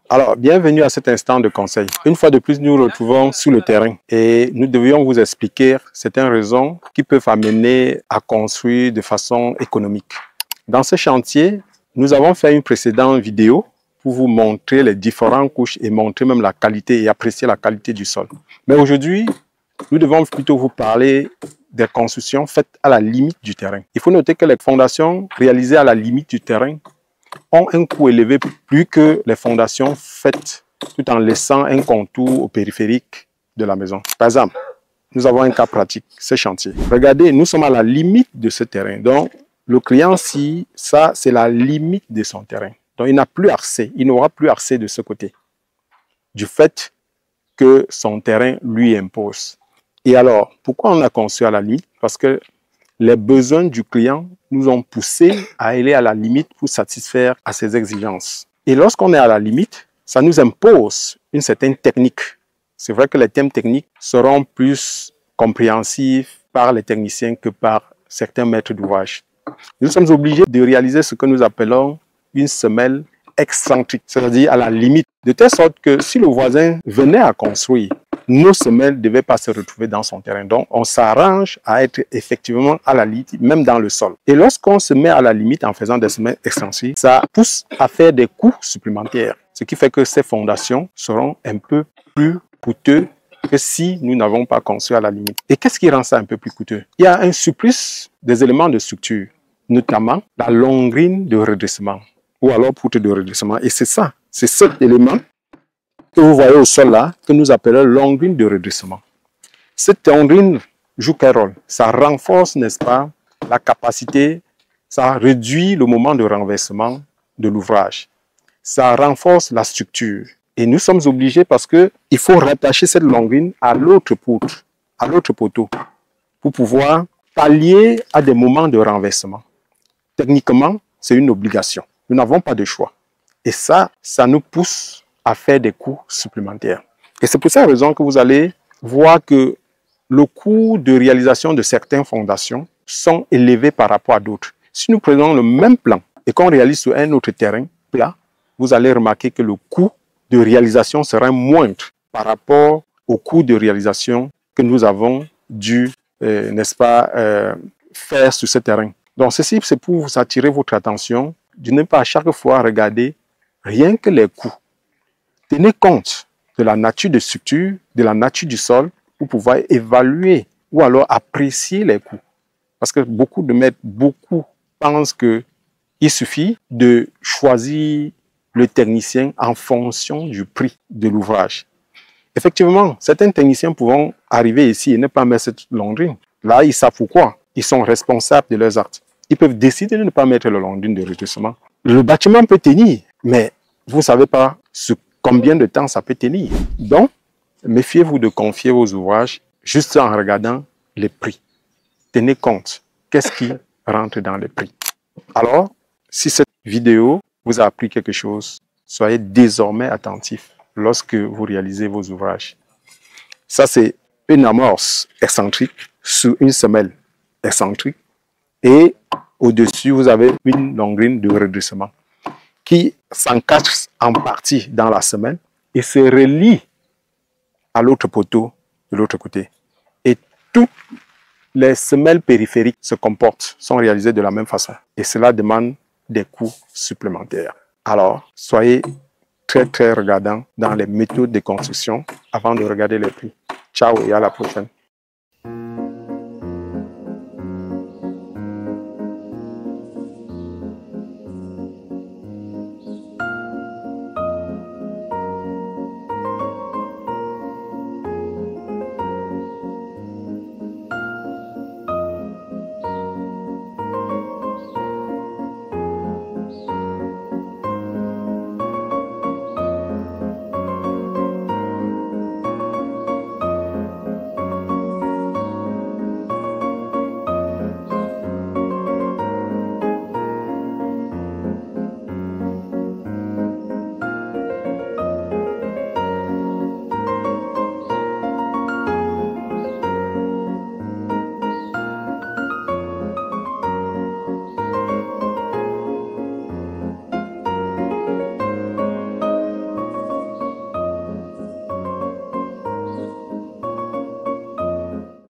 Alors, bienvenue à cet instant de conseil. Une fois de plus, nous nous retrouvons sur le terrain et nous devions vous expliquer certaines raisons qui peuvent amener à construire de façon économique. Dans ce chantier, nous avons fait une précédente vidéo pour vous montrer les différentes couches et montrer même la qualité et apprécier la qualité du sol. Mais aujourd'hui, nous devons plutôt vous parler des constructions faites à la limite du terrain. Il faut noter que les fondations réalisées à la limite du terrain ont un coût élevé plus que les fondations faites tout en laissant un contour au périphérique de la maison. Par exemple, nous avons un cas pratique, ce chantier. Regardez, nous sommes à la limite de ce terrain. Donc, le client, si ça, c'est la limite de son terrain. Donc, il n'a plus accès, il n'aura plus accès de ce côté, du fait que son terrain lui impose. Et alors, pourquoi on a construit à la limite? Parce que les besoins du client nous ont poussé à aller à la limite pour satisfaire à ses exigences. Et lorsqu'on est à la limite, ça nous impose une certaine technique. C'est vrai que les thèmes techniques seront plus compréhensifs par les techniciens que par certains maîtres d'ouvrage. Nous sommes obligés de réaliser ce que nous appelons une semelle excentrique, c'est-à-dire à la limite, de telle sorte que si le voisin venait à construire, nos semelles ne devaient pas se retrouver dans son terrain. Donc, on s'arrange à être effectivement à la limite, même dans le sol. Et lorsqu'on se met à la limite en faisant des semelles extensives, ça pousse à faire des coûts supplémentaires. Ce qui fait que ces fondations seront un peu plus coûteuses que si nous n'avons pas construit à la limite. Et qu'est-ce qui rend ça un peu plus coûteux? Il y a un surplus des éléments de structure, notamment la longrine de redressement ou alors poutre de redressement. Et c'est ça, c'est cet élément que vous voyez au sol là, que nous appelons longrine de redressement. Cette longrine joue quel rôle? Ça renforce, n'est-ce pas, la capacité, ça réduit le moment de renversement de l'ouvrage. Ça renforce la structure. Et nous sommes obligés parce qu'il faut rattacher cette longrine à l'autre poutre, à l'autre poteau, pour pouvoir pallier à des moments de renversement. Techniquement, c'est une obligation. Nous n'avons pas de choix. Et ça nous pousse à faire des coûts supplémentaires. Et c'est pour cette raison que vous allez voir que le coût de réalisation de certaines fondations sont élevés par rapport à d'autres. Si nous prenons le même plan et qu'on réalise sur un autre terrain plat, vous allez remarquer que le coût de réalisation sera moindre par rapport au coût de réalisation que nous avons dû, n'est-ce pas, faire sur ce terrain. Donc ceci, c'est pour vous attirer votre attention de ne pas à chaque fois regarder rien que les coûts. Tenez compte de la nature de structure, de la nature du sol, pour pouvoir évaluer ou alors apprécier les coûts. Parce que beaucoup pensent qu'il suffit de choisir le technicien en fonction du prix de l'ouvrage. Effectivement, certains techniciens pourront arriver ici et ne pas mettre cette longrine. Là, ils savent pourquoi. Ils sont responsables de leurs actes. Ils peuvent décider de ne pas mettre la longrine de redressement. Le bâtiment peut tenir, mais vous ne savez pas combien de temps ça peut tenir. Donc, méfiez-vous de confier vos ouvrages juste en regardant les prix. Tenez compte, qu'est-ce qui rentre dans les prix. Alors, si cette vidéo vous a appris quelque chose, soyez désormais attentifs lorsque vous réalisez vos ouvrages. Ça, c'est une amorce excentrique sur une semelle excentrique et au-dessus, vous avez une longrine de redressement qui s'encache en partie dans la semelle et se relie à l'autre poteau de l'autre côté. Et toutes les semelles périphériques sont réalisées de la même façon. Et cela demande des coûts supplémentaires. Alors, soyez très regardants dans les méthodes de construction avant de regarder les prix. Ciao et à la prochaine.